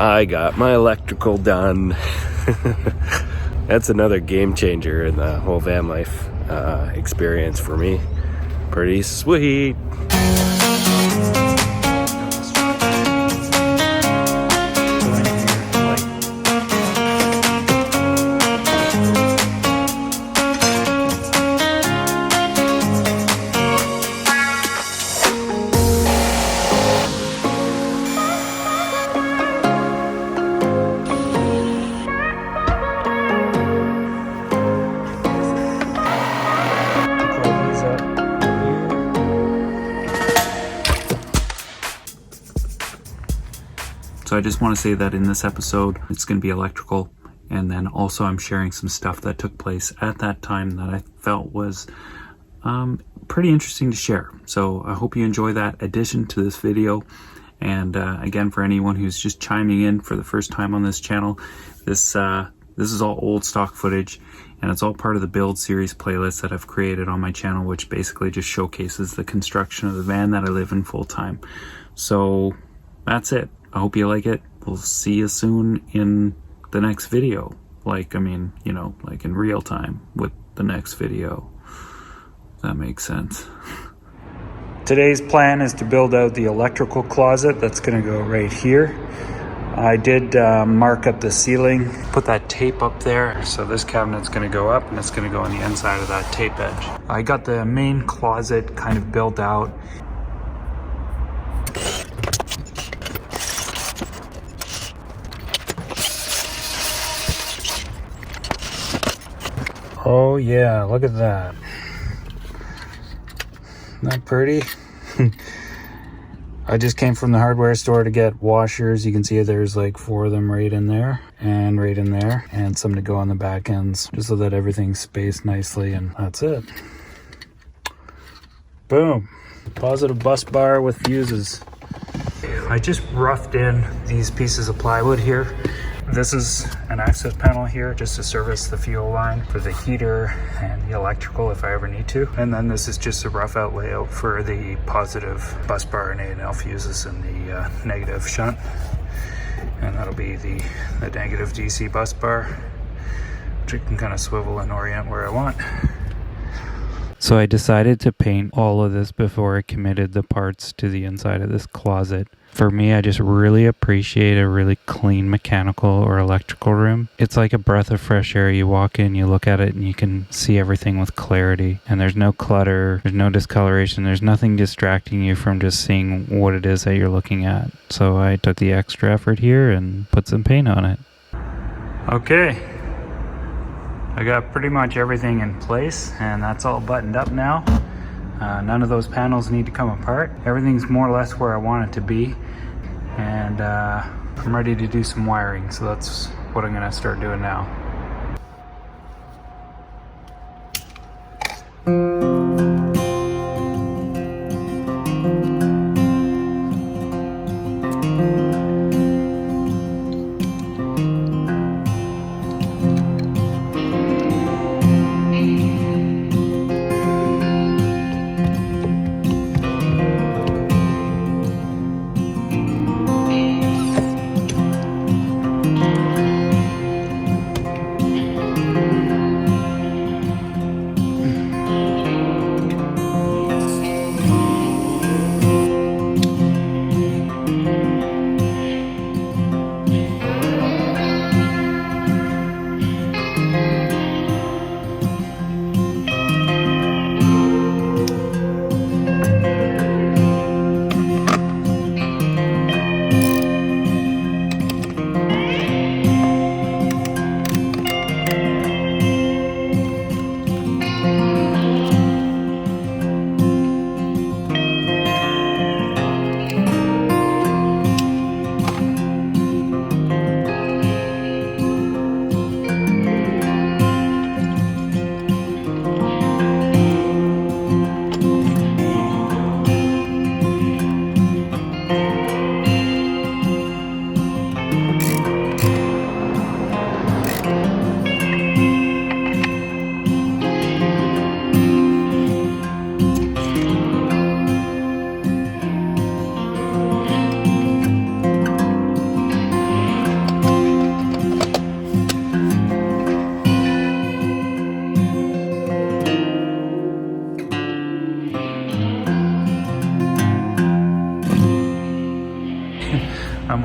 I got my electrical done. That's another game changer in the whole van life experience for me. Pretty sweet. So I just want to say that in this episode, it's going to be electrical. And then also I'm sharing some stuff that took place at that time that I felt was pretty interesting to share. So I hope you enjoy that addition to this video. And again, for anyone who's just chiming in for the first time on this channel, this is all old stock footage. And it's all part of the build series playlist that I've created on my channel, which basically just showcases the construction of the van that I live in full time. So that's it. I hope you like it. We'll see you soon in the next video. Like, I mean, you know, like in real time with the next video. If that makes sense. Today's plan is to build out the electrical closet that's going to go right here. I did mark up the ceiling, put that tape up there. So this cabinet's going to go up and it's going to go on the inside of that tape edge. I got the main closet kind of built out. Oh yeah, look at that. Isn't that pretty? I just came from the hardware store to get washers. You can see there's like 4 of them right in there and right in there, and some to go on the back ends just so that everything's spaced nicely, and that's it. Boom. Positive bus bar with fuses. I just roughed in these pieces of plywood here. This is an access panel here just to service the fuel line for the heater and the electrical if I ever need to. And then this is just a rough out layout for the positive bus bar and A&L fuses and the negative shunt. And that'll be the negative DC bus bar, which I can kind of swivel and orient where I want. So I decided to paint all of this before I committed the parts to the inside of this closet. For me, I just really appreciate a really clean mechanical or electrical room. It's like a breath of fresh air. You walk in, you look at it, and you can see everything with clarity. And there's no clutter, there's no discoloration, there's nothing distracting you from just seeing what it is that you're looking at. So I took the extra effort here and put some paint on it. Okay. I got pretty much everything in place, and that's all buttoned up now. None of those panels need to come apart. Everything's more or less where I want it to be, and I'm ready to do some wiring, so that's what I'm gonna start doing now.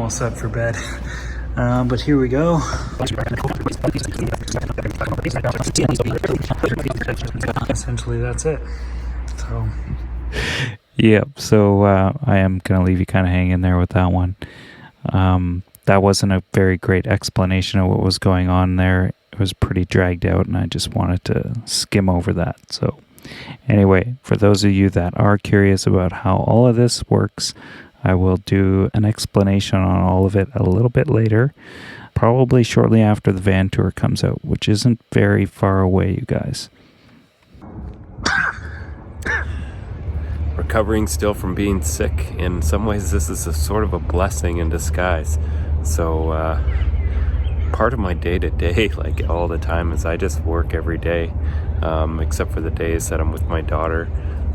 almost set for bed. But here we go. Essentially, that's it. So, yep. So I am gonna leave you kind of hanging there with that one. That wasn't a very great explanation of what was going on there. It was pretty dragged out, and I just wanted to skim over that. So, anyway, for those of you that are curious about how all of this works, I will do an explanation on all of it a little bit later, probably shortly after the van tour comes out, which isn't very far away, you guys. Recovering still from being sick. In some ways, this is a sort of a blessing in disguise. So, part of my day-to-day, like all the time, is I just work every day, except for the days that I'm with my daughter.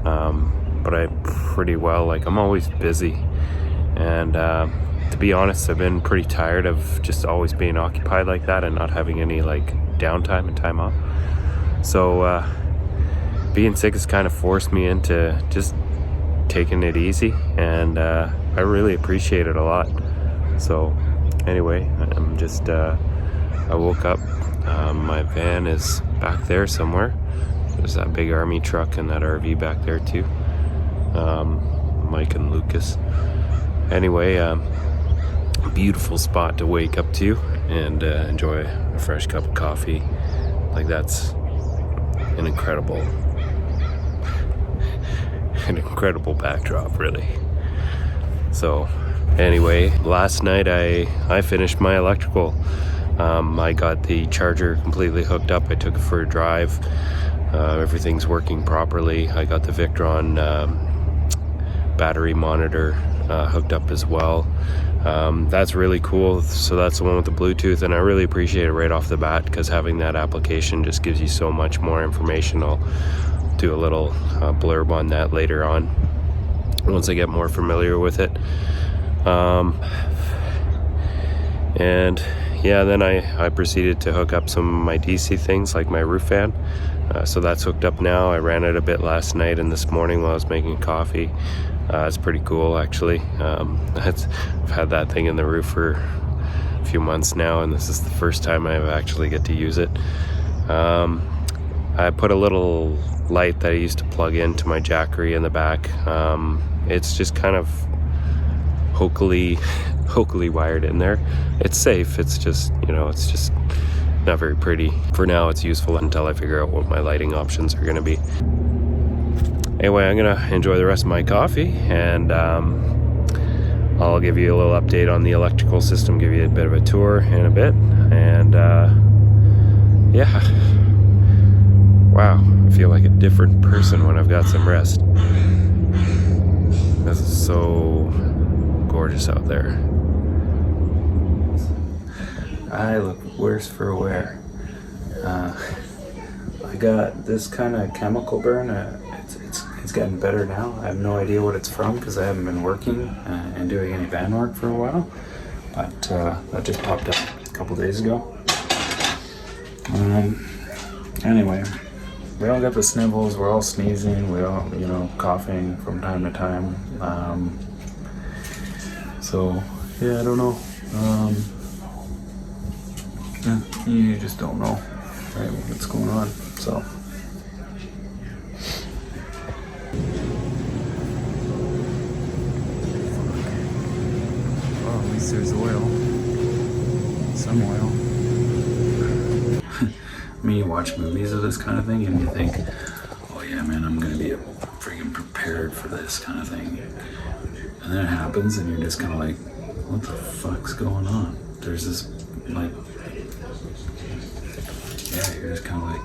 But I'm pretty well, like I'm always busy. And to be honest, I've been pretty tired of just always being occupied like that and not having any like downtime and time off. So being sick has kind of forced me into just taking it easy, and I really appreciate it a lot. So anyway, I'm just I woke up, my van is back there somewhere. There's that big army truck and that RV back there too. Mike and Lucas. Anyway, beautiful spot to wake up to and enjoy a fresh cup of coffee. Like that's an incredible backdrop, really. So anyway, last night I finished my electrical. I got the charger completely hooked up. I took it for a drive. Everything's working properly. I got the Victron battery monitor hooked up as well. That's really cool. So that's the one with the Bluetooth, and I really appreciate it right off the bat, because having that application just gives you so much more information. I'll do a little blurb on that later on once I get more familiar with it. And yeah, then I proceeded to hook up some of my DC things like my roof fan. So that's hooked up now. I ran it a bit last night and this morning while I was making coffee. It's pretty cool, actually. I've had that thing in the roof for a few months now, and this is the first time I actually get to use it. I put a little light that I used to plug into my Jackery in the back. It's just kind of hokily wired in there. It's safe. It's just, it's just not very pretty. For now, it's useful until I figure out what my lighting options are going to be. Anyway, I'm going to enjoy the rest of my coffee, and I'll give you a little update on the electrical system, give you a bit of a tour in a bit, and yeah. Wow, I feel like a different person when I've got some rest. This is so gorgeous out there. I look worse for wear. I got this kind of chemical burn. It's getting better now. I have no idea what it's from because I haven't been working and doing any van work for a while. But that just popped up a couple days ago. Anyway, we all got the snivels. We're all sneezing. We all, coughing from time to time. So yeah, I don't know. You just don't know, right, what's going on. So well, at least there's oil, some oil. I mean, you watch movies of this kind of thing and you think, oh yeah, man, I'm gonna be freaking prepared for this kind of thing, and then it happens and you're just kind of like, what the fuck's going on? There's this, like, yeah, you're just kind of like,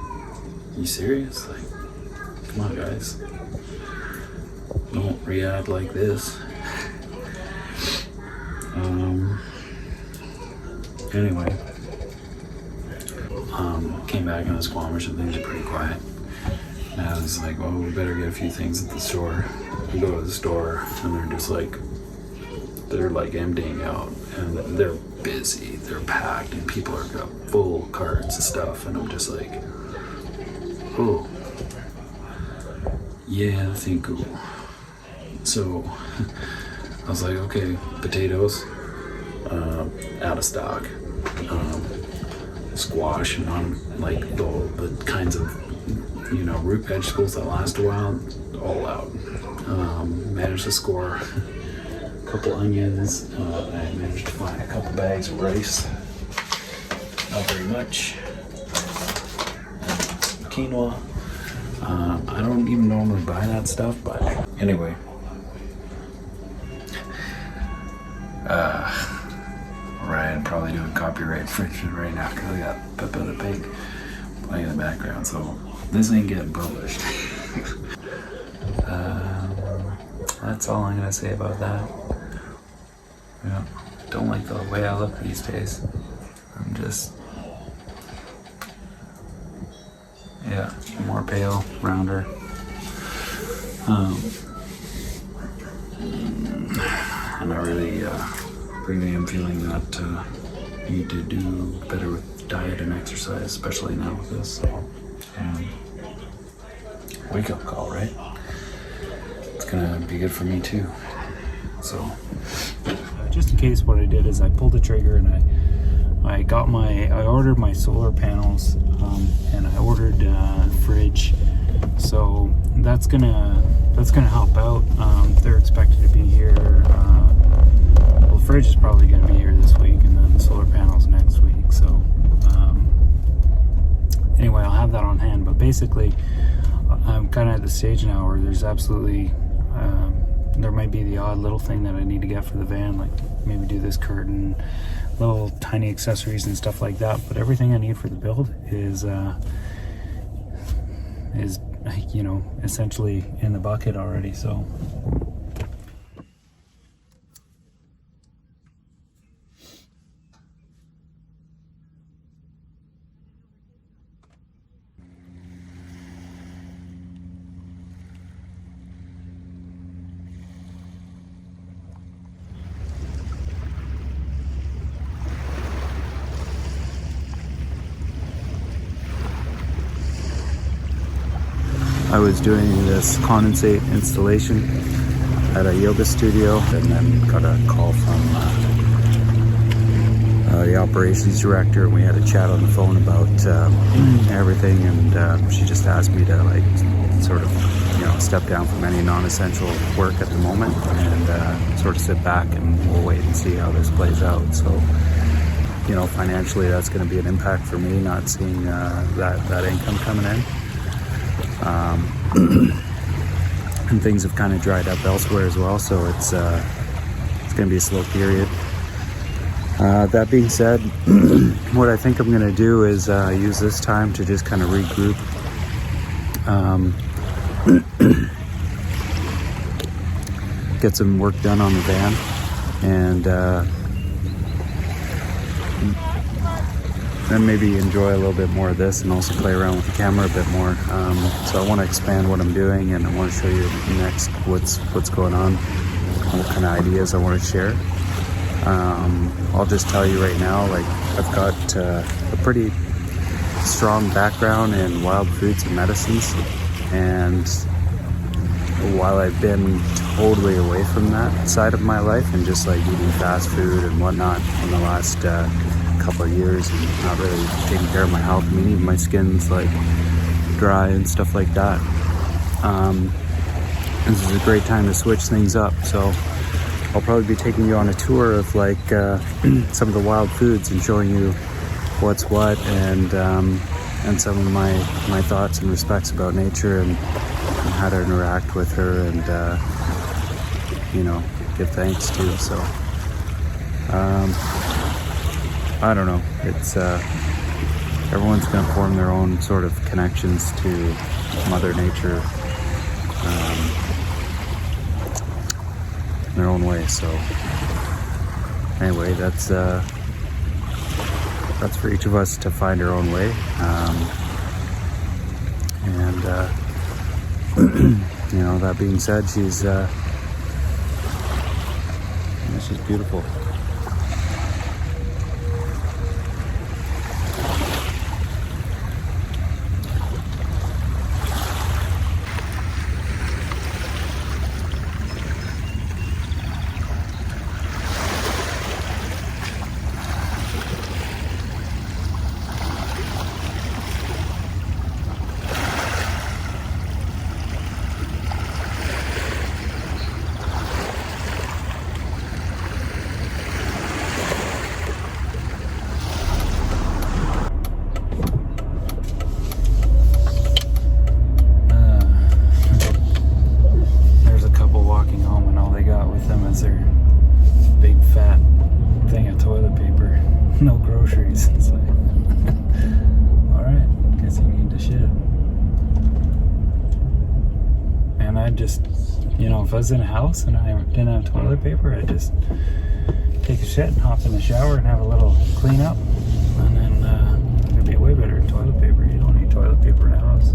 you serious? Like, come on, guys. Don't react like this. Anyway, came back in the Squamish and things are pretty quiet. And I was like, well, we better get a few things at the store. We go to the store and they're just like, they're like emptying out, and they're busy, they're packed, and people are got full carts of stuff, and I'm just like, oh, yeah, that ain't cool. So I was like, okay, potatoes, out of stock. Squash and like the kinds of root vegetables that last a while, all out. Managed to score a couple onions. I managed to find a couple bags of rice. Not very much. Quinoa. I don't even normally buy that stuff, but anyway. Ryan probably doing copyright infringement right now because I got Peppa the Pig playing in the background, so this ain't getting published. That's all I'm gonna say about that. Yeah, don't like the way I look these days. I'm just, yeah, more pale, rounder. I'm not really am feeling that I need to do better with diet and exercise, especially now with this. So, wake up call, right? It's gonna be good for me too. So, just in case, what I did is I pulled the trigger and I ordered my solar panels, and I ordered a fridge. So that's gonna help out. They're expected to be here. Well, the fridge is probably gonna be here this week, and then the solar panels next week. So anyway, I'll have that on hand. But basically, I'm kind of at the stage now where there's absolutely there might be the odd little thing that I need to get for the van, like maybe do this curtain, little tiny accessories and stuff like that. But everything I need for the build is essentially in the bucket already. So I was doing this condensate installation at a yoga studio, and then got a call from the operations director, and we had a chat on the phone about everything, and she just asked me to sort of step down from any non-essential work at the moment and sort of sit back and we'll wait and see how this plays out. So financially that's going to be an impact for me, not seeing that income coming in. And things have kind of dried up elsewhere as well, so it's going to be a slow period. That being said, what I think I'm going to do is use this time to just kind of regroup, get some work done on the van, and then maybe enjoy a little bit more of this and also play around with the camera a bit more. So I want to expand what I'm doing, and I want to show you next what's going on, what kind of ideas I want to share. I'll just tell you right now, I've got a pretty strong background in wild foods and medicines, and while I've been totally away from that side of my life and just eating fast food and whatnot in the last couple of years and not really taking care of my health, even my skin's dry and stuff like that, this is a great time to switch things up. So I'll probably be taking you on a tour of some of the wild foods and showing you what's what, and some of my thoughts and respects about nature and how to interact with her and give thanks to. So I don't know, it's everyone's gonna form their own sort of connections to Mother Nature in their own way. So anyway, that's for each of us to find our own way, and that being said, she's beautiful. no groceries. It's like, alright, guess you need to shit. And I just, you know, if I was in a house and I didn't have toilet paper, I'd just take a shit and hop in the shower and have a little clean up. And then it'd be way better than toilet paper. You don't need toilet paper in a house.